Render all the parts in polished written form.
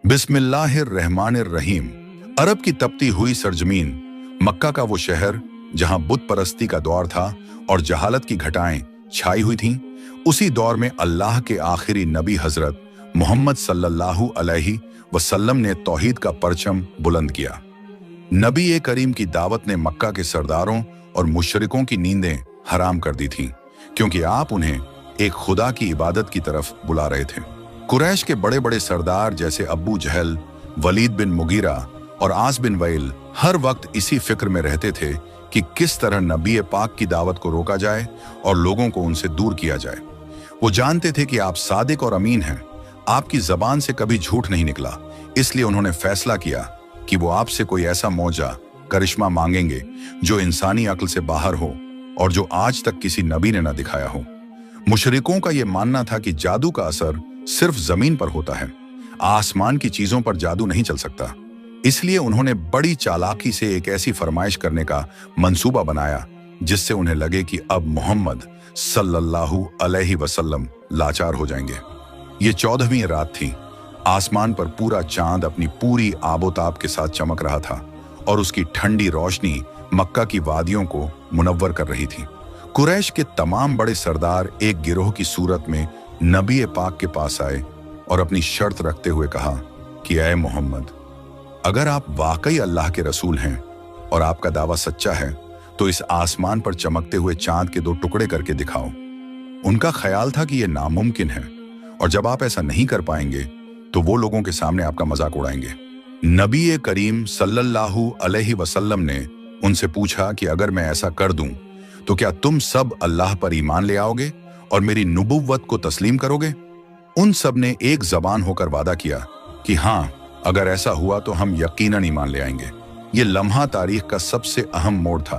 बिस्मिल्लाहिर्रहमानिर्रहीम। अरब की तपती हुई सरजमीन, मक्का का वो शहर जहां बुत परस्ती का दौर था और जहालत की घटाएं छाई हुई थीं, उसी दौर में अल्लाह के आखिरी नबी हजरत मोहम्मद सल्लल्लाहु अलैहि वसल्लम ने तौहीद का परचम बुलंद किया। नबी करीम की दावत ने मक्का के सरदारों और मुशरिकों की नींदें हराम कर दी थीं, क्योंकि आप उन्हें एक खुदा की इबादत की तरफ बुला रहे थे। कुरैश के बड़े बड़े सरदार जैसे अब्बू जहल, वलीद बिन मुगीरा और आस बिन वैल हर वक्त इसी फिक्र में रहते थे कि किस तरह नबी पाक की दावत को रोका जाए और लोगों को उनसे दूर किया जाए। वो जानते थे कि आप सादिक और अमीन हैं, आपकी जबान से कभी झूठ नहीं निकला, इसलिए उन्होंने फैसला किया कि वो आपसे कोई ऐसा मौजा करिश्मा मांगेंगे जो इंसानी अक्ल से बाहर हो और जो आज तक किसी नबी ने न दिखाया हो। मुशरिकों का यह मानना था कि जादू का असर सिर्फ जमीन पर होता है, आसमान की चीजों पर जादू नहीं चल सकता। इसलिए उन्होंने बड़ी चालाकी से एक ऐसी फरमाइश करने का मंसूबा बनाया जिससे उन्हें लगे कि अब मोहम्मद सल्लल्लाहु अलैहि वसल्लम लाचार हो जाएंगे। ये 14वीं रात थी। आसमान पर पूरा चांद अपनी पूरी आबोताब के साथ चमक रहा था और उसकी ठंडी रोशनी मक्का की वादियों को मुनव्वर कर रही थी। कुरैश के तमाम बड़े सरदार एक गिरोह की सूरत में नबी पाक के पास आए और अपनी शर्त रखते हुए कहा कि ऐ मोहम्मद, अगर आप वाकई अल्लाह के रसूल हैं और आपका दावा सच्चा है तो इस आसमान पर चमकते हुए चांद के 2 टुकड़े करके दिखाओ। उनका ख्याल था कि यह नामुमकिन है और जब आप ऐसा नहीं कर पाएंगे तो वो लोगों के सामने आपका मजाक उड़ाएंगे। नबी करीम सल्लल्लाहु अलैहि वसल्लम ने उनसे पूछा कि अगर मैं ऐसा कर दूं तो क्या तुम सब अल्लाह पर ईमान ले आओगे और मेरी नुबुव्वत को तस्लीम करोगे? उन सब ने एक जबान होकर वादा किया कि हाँ, अगर ऐसा हुआ तो हम यकीनन ईमान ले आएंगे। ये लम्हा तारीख का सबसे अहम मोड़ था,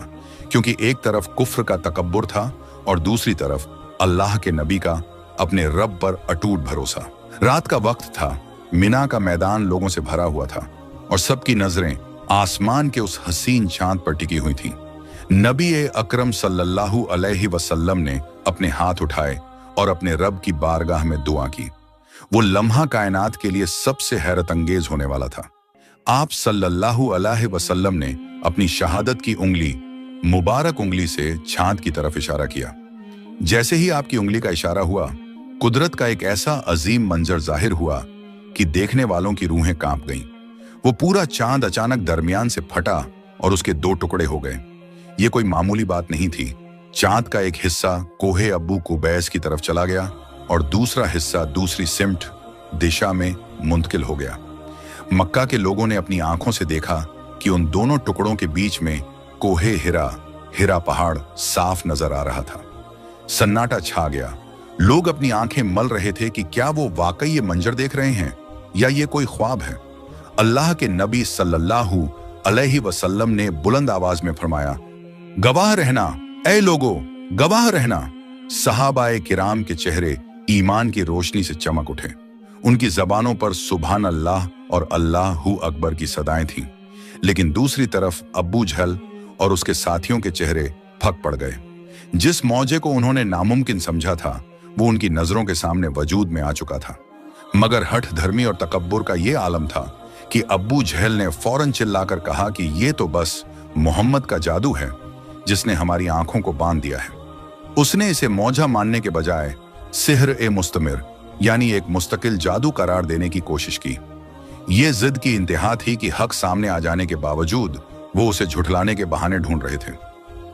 क्योंकि एक तरफ कुफ्र का तकब्बुर था और दूसरी तरफ अल्लाह के नबी का अपने रब पर अटूट भरोसा। रात का वक्त था, मिना का मैदान लोगों से भरा हुआ था और सबकी नजरें आसमान के उस हसीन चांद पर टिकी हुई थीं। नबी अकरम सल्लल्लाहु अलैहि वसल्लम ने अपने हाथ उठाए और अपने रब की बारगाह में दुआ की। वो लम्हा कायनात के लिए सबसे हैरत अंगेज होने वाला था। आप सल्लल्लाहु अलैहि वसल्लम ने अपनी शहादत की उंगली, मुबारक उंगली से चांद की तरफ इशारा किया। जैसे ही आपकी उंगली का इशारा हुआ, कुदरत का एक ऐसा अजीम मंजर जाहिर हुआ कि देखने वालों की रूहें कांप गईं। वो पूरा चांद अचानक दरमियान से फटा और उसके 2 टुकड़े हो गए। ये कोई मामूली बात नहीं थी। चांद का एक हिस्सा कोहे अब्बू कुबैस की तरफ चला गया और दूसरा हिस्सा दूसरी सिमट दिशा में मुंतकिल हो गया। मक्का के लोगों ने अपनी आंखों से देखा कि उन दोनों टुकड़ों के बीच में कोहे हिरा पहाड़ साफ नजर आ रहा था। सन्नाटा छा गया। लोग अपनी आंखें मल रहे थे कि क्या वो वाकई ये मंजर देख रहे हैं या ये कोई ख्वाब है। अल्लाह के नबी सल्लल्लाहु अलैहि वसल्लम ने बुलंद आवाज में फरमाया, गवाह रहना ऐ लोगो, गवाह रहना। सहाबाए किराम के चेहरे ईमान की रोशनी से चमक उठे। उनकी जबानों पर सुभान अल्लाह और अल्लाहु अकबर की सदाएं थीं। लेकिन दूसरी तरफ अब्बू जहल और उसके साथियों के चेहरे फक पड़ गए। जिस मौजे को उन्होंने नामुमकिन समझा था वो उनकी नजरों के सामने वजूद में आ चुका था। मगर हठ धर्मी और तकब्बुर का ये आलम था कि अब्बू जहल ने फौरन चिल्लाकर कहा कि ये तो बस मोहम्मद का जादू है जिसने हमारी आंखों को बांध दिया है। उसने इसे मौजा मानने के बजाय सिहर मुस्तमिर यानी एक मुस्तकिल जादू करार देने की कोशिश की। ये जिद की इंतहा थी कि हक सामने आ जाने के बावजूद वो उसे झुठलाने के बहाने ढूंढ रहे थे।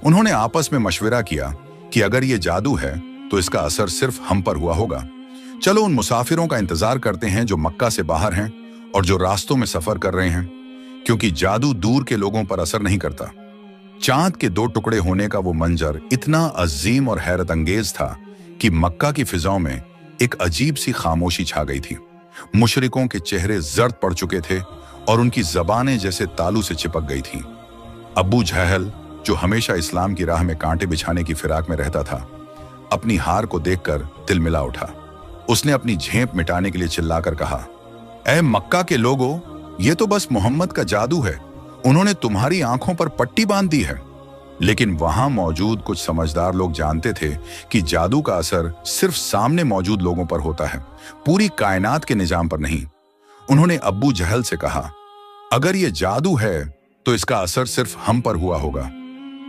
उन्होंने आपस में मशविरा किया कि अगर ये जादू है तो इसका असर सिर्फ हम पर हुआ होगा। चलो उन मुसाफिरों का इंतजार करते हैं जो मक्का से बाहर हैं और जो रास्तों में सफर कर रहे हैं, क्योंकि जादू दूर के लोगों पर असर नहीं करता। चांद के 2 टुकड़े होने का वो मंजर इतना अजीम और हैरत अंगेज था कि मक्का की फिजाओं में एक अजीब सी खामोशी छा गई थी। मुशरिकों के चेहरे जर्द पड़ चुके थे और उनकी जबानें जैसे तालू से चिपक गई थीं। अब्बू जहल, जो हमेशा इस्लाम की राह में कांटे बिछाने की फिराक में रहता था, अपनी हार को देखकर तिलमिला उठा। उसने अपनी झेप मिटाने के लिए चिल्लाकर कहा, ऐ मक्का के लोगों, ये तो बस मोहम्मद का जादू है। उन्होंने तुम्हारी आंखों पर पट्टी बांध दी है। लेकिन वहां मौजूद कुछ समझदार लोग जानते थे कि जादू का असर सिर्फ सामने मौजूद लोगों पर होता है, पूरी कायनात के निजाम पर नहीं। उन्होंने अब्बू जहल से कहा, अगर ये जादू है तो इसका असर सिर्फ हम पर हुआ होगा।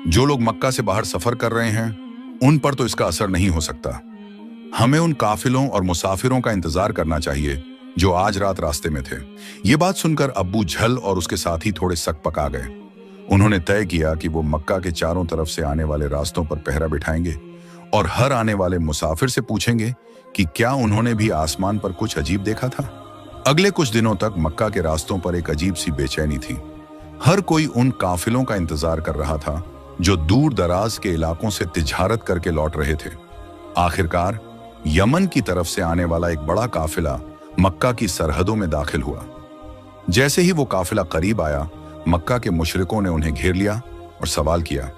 जो लोग मक्का से बाहर सफर कर रहे हैं उन पर तो इसका असर नहीं हो सकता। हमें उन काफिलों और मुसाफिरों का इंतजार करना चाहिए जो आज रात रास्ते में थे। ये बात सुनकर अब्बू झल और उसके साथी थोड़े सकपका गए। उन्होंने तय किया कि वो मक्का के चारों तरफ से आने वाले रास्तों पर पहरा बिठाएंगे और हर आने वाले मुसाफिर से पूछेंगे कि क्या उन्होंने भी आसमान पर कुछ अजीब देखा था। अगले कुछ दिनों तक मक्का के रास्तों पर एक अजीब सी बेचैनी थी। हर कोई उन काफिलों का इंतजार कर रहा था जो दूर दराज के इलाकों से तिजारत करके लौट रहे थे। आखिरकार यमन की तरफ से आने वाला एक बड़ा काफिला मक्का की सरहदों में दाखिल हुआ। जैसे ही वो काफिला करीब आया, मक्का के मुशरिकों ने उन्हें घेर लिया और सवाल किया,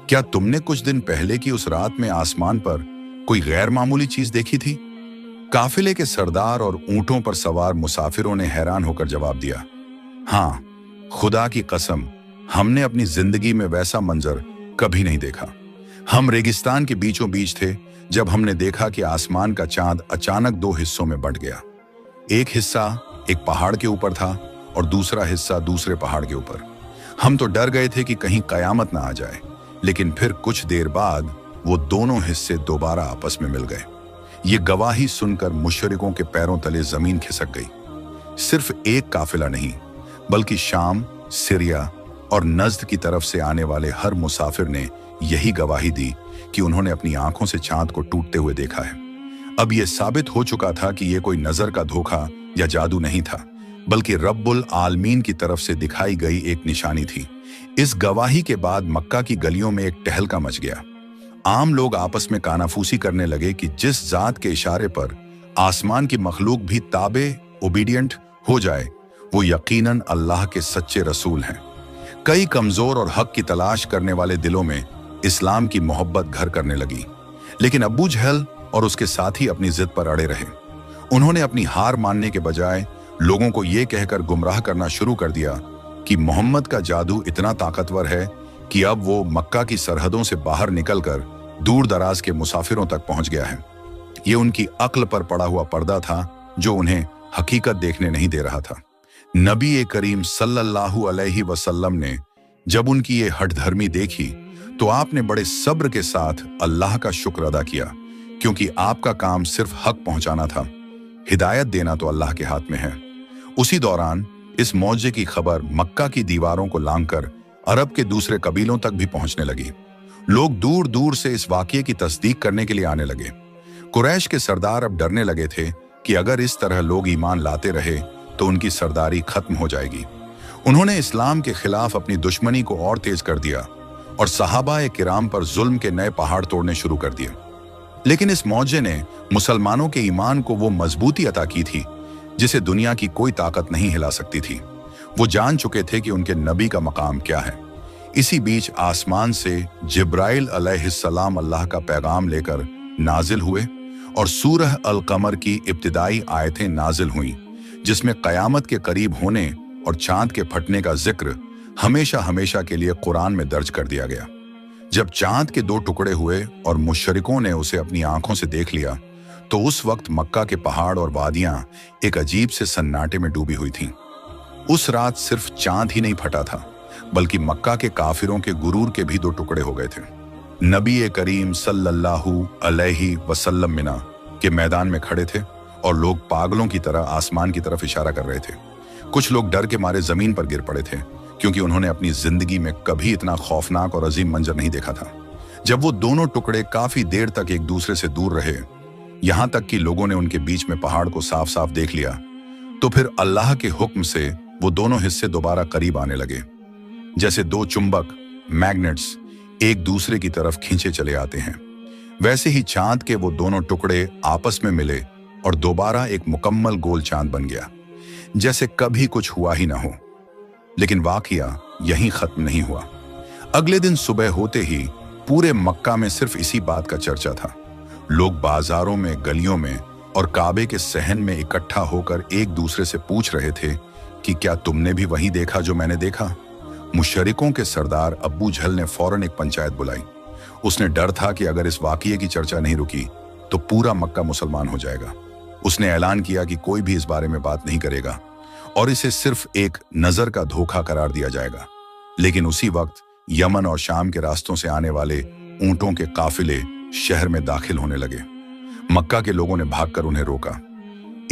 क्या तुमने कुछ दिन पहले की उस रात में आसमान पर कोई गैर मामूली चीज देखी थी? काफिले के सरदार और ऊंटों पर सवार मुसाफिरों ने हैरान होकर जवाब दिया, हाँ, खुदा की कसम, हमने अपनी जिंदगी में वैसा मंजर कभी नहीं देखा। हम रेगिस्तान के बीचों बीच थे जब हमने देखा कि आसमान का चांद अचानक दो हिस्सों में बंट गया। एक हिस्सा एक पहाड़ के ऊपर था और दूसरा हिस्सा दूसरे पहाड़ के ऊपर। हम तो डर गए थे कि कहीं कयामत ना आ जाए, लेकिन फिर कुछ देर बाद वो दोनों हिस्से दोबारा आपस में मिल गए। ये गवाही सुनकर मुशरिकों के पैरों तले जमीन खिसक गई। सिर्फ एक काफिला नहीं, बल्कि शाम, सीरिया और नज्द की तरफ से आने वाले हर मुसाफिर ने यही गवाही दी कि उन्होंने अपनी आंखों से चांद को टूटते हुए देखा है। अब यह साबित हो चुका था कि यह कोई नजर का धोखा या जादू नहीं था, बल्कि रब्बुल आलमीन की तरफ से दिखाई गई एक निशानी थी। इस गवाही के बाद मक्का की गलियों में एक टहलका मच गया। आम लोग आपस में कानाफूसी करने लगे कि जिस जात के इशारे पर आसमान की मखलूक भी ताबे ओबीडियंट हो जाए, वो यकीनन अल्लाह के सच्चे रसूल हैं। कई कमजोर और हक की तलाश करने वाले दिलों में इस्लाम की मोहब्बत घर करने लगी, लेकिन अब्बू जहल और उसके साथी अपनी जिद पर अड़े रहे। उन्होंने अपनी हार मानने के बजाय लोगों को यह कहकर गुमराह करना शुरू कर दिया कि मोहम्मद का जादू इतना ताकतवर है कि अब वो मक्का की सरहदों से बाहर निकलकर दूर दराज के मुसाफिरों तक पहुंच गया है। ये उनकी अक्ल पर पड़ा हुआ पर्दा था जो उन्हें हकीकत देखने नहीं दे रहा था। नबी करीम सल्लल्लाहु अलैहि वसल्लम ने जब उनकी ये हठधर्मी देखी तो आपने बड़े सब्र के साथ अल्लाह का शुक्र अदा किया, क्योंकि आपका काम सिर्फ हक पहुंचाना था, हिदायत देना तो अल्लाह के हाथ में है। उसी दौरान इस मौजे की खबर मक्का की दीवारों को लांघकर अरब के दूसरे कबीलों तक भी पहुंचने लगी। लोग दूर दूर से इस वाकये की तस्दीक करने के लिए आने लगे। कुरैश के सरदार अब डरने लगे थे कि अगर इस तरह लोग ईमान लाते रहे तो उनकी सरदारी खत्म हो जाएगी। उन्होंने इस्लाम के खिलाफ अपनी दुश्मनी को और तेज कर दिया और सहाबा किराम पर जुल्म के नए पहाड़ तोड़ने शुरू कर दिए। लेकिन इस मौजे ने मुसलमानों के ईमान को वो मजबूती अता की थी जिसे दुनिया की कोई ताकत नहीं हिला सकती थी। वो जान चुके थे कि उनके नबी का मकाम क्या है। इसी बीच आसमान से जिब्राइल अलैहिस्सलाम अल्लाह का पैगाम लेकर नाजिल हुए और सूरह अल कमर की इब्तिदाई आयतें नाजिल हुईं, जिसमें कयामत के करीब होने और चांद के फटने का जिक्र हमेशा हमेशा के लिए कुरान में दर्ज कर दिया गया। जब चांद के दो टुकड़े हुए और मुशरिकों ने उसे अपनी आंखों से देख लिया तो उस वक्त मक्का के पहाड़ और वादियां एक अजीब से सन्नाटे में डूबी हुई थीं। उस रात सिर्फ चांद ही नहीं फटा था, बल्कि मक्का के काफिरों के गुरूर के भी दो टुकड़े हो गए थे। नबी करीम सल्लल्लाहु अलैहि वसल्लम मिना के मैदान में खड़े थे और लोग पागलों की तरह आसमान की तरफ इशारा कर रहे थे। कुछ लोग डर के मारे जमीन पर गिर पड़े थे, क्योंकि उन्होंने अपनी जिंदगी में कभी इतना खौफनाक और अजीम मंजर नहीं देखा था। जब वो दोनों टुकड़े काफी देर तक एक दूसरे से दूर रहे, यहां तक कि लोगों ने उनके बीच में पहाड़ को साफ साफ देख लिया, तो फिर अल्लाह के हुक्म से वो दोनों हिस्से दोबारा करीब आने लगे। जैसे दो चुंबक मैग्नेट्स एक दूसरे की तरफ खींचे चले आते हैं, वैसे ही चांद के वो दोनों टुकड़े आपस में मिले और दोबारा एक मुकम्मल गोल चांद बन गया, जैसे कभी कुछ हुआ ही ना हो। लेकिन वाकया यहीं खत्म नहीं हुआ। अगले दिन सुबह होते ही पूरे मक्का में सिर्फ इसी बात का चर्चा था। लोग बाजारों में, गलियों में और काबे के सहन में इकट्ठा होकर एक दूसरे से पूछ रहे थे कि क्या तुमने भी वही देखा जो मैंने देखा। मुशरिकों के सरदार अब्बू जहल ने फौरन एक पंचायत बुलाई। उसने डर था कि अगर इस वाकये की चर्चा नहीं रुकी तो पूरा मक्का मुसलमान हो जाएगा। उसने ऐलान किया कि कोई भी इस बारे में बात नहीं करेगा और इसे सिर्फ एक नजर का धोखा करार दिया जाएगा। लेकिन उसी वक्त यमन और शाम के रास्तों से आने वाले ऊंटों के काफिले शहर में दाखिल होने लगे। मक्का के लोगों ने भागकर उन्हें रोका।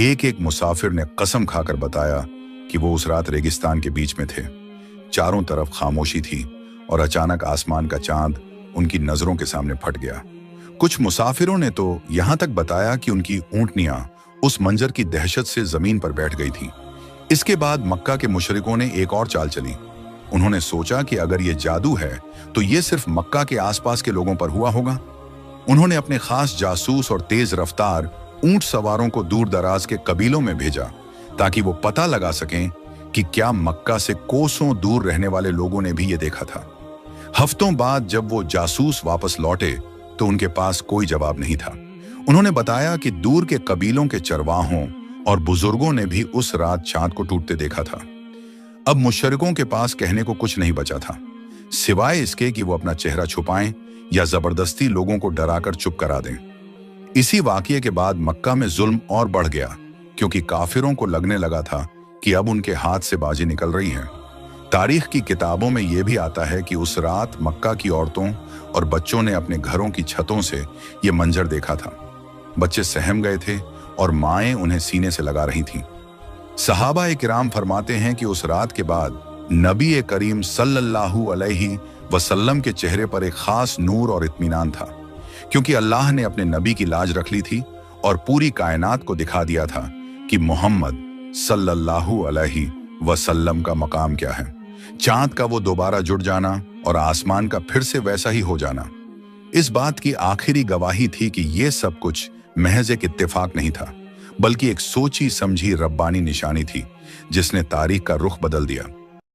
एक एक मुसाफिर ने कसम खाकर बताया कि वो उस रात रेगिस्तान के बीच में थे। चारों तरफ खामोशी थी और अचानक आसमान का चांद उनकी नजरों के सामने फट गया। कुछ मुसाफिरों ने तो यहां तक बताया कि उनकी ऊंटनियां उस मंजर की दहशत से जमीन पर बैठ गई थीं। इसके बाद मक्का के मुशरिकों ने एक और चाल चली। उन्होंने सोचा कि अगर ये जादू है तो ये सिर्फ मक्का के आसपास के लोगों पर हुआ होगा। उन्होंने अपने खास जासूस और तेज रफ्तार ऊंट सवारों को दूर दराज के कबीलों में भेजा ताकि वो पता लगा सकें कि क्या मक्का से कोसों दूर रहने वाले लोगों ने भी ये देखा था। हफ्तों बाद जब वो जासूस वापस लौटे तो उनके पास कोई जवाब नहीं था। उन्होंने बताया कि दूर के कबीलों के चरवाहों और बुजुर्गों ने भी उस रात चांद को टूटते देखा था। अब मुशरिकों के पास कहने को कुछ नहीं बचा था सिवाय इसके कि वो अपना चेहरा छुपाएं या जबरदस्ती लोगों को डराकर चुप करा दें। इसी वाकये के बाद मक्का में जुल्म और बढ़ गया क्योंकि काफिरों को लगने लगा था कि अब उनके हाथ से बाजी निकल रही है। तारीख की किताबों में यह भी आता है कि उस रात मक्का की औरतों और बच्चों ने अपने घरों की छतों से ये मंजर देखा था। बच्चे सहम गए थे और माएं उन्हें सीने से लगा रही थीं। सहाबा किराम फरमाते हैं कि उस रात के बाद नबी करीम सल्लल्लाहु अलैहि वसल्लम के चेहरे पर एक खास नूर और इत्मीनान था क्योंकि अल्लाह ने अपने नबी की लाज रख ली थी और पूरी कायनात को दिखा दिया था कि मोहम्मद सल्लल्लाहु अलैहि वसल्लम का मकाम क्या है। चांद का वो दोबारा जुड़ जाना और आसमान का फिर से वैसा ही हो जाना इस बात की आखिरी गवाही थी कि ये सब कुछ महज एक इत्तेफाक नहीं था बल्कि एक सोची समझी रब्बानी निशानी थी जिसने तारीख का रुख बदल दिया।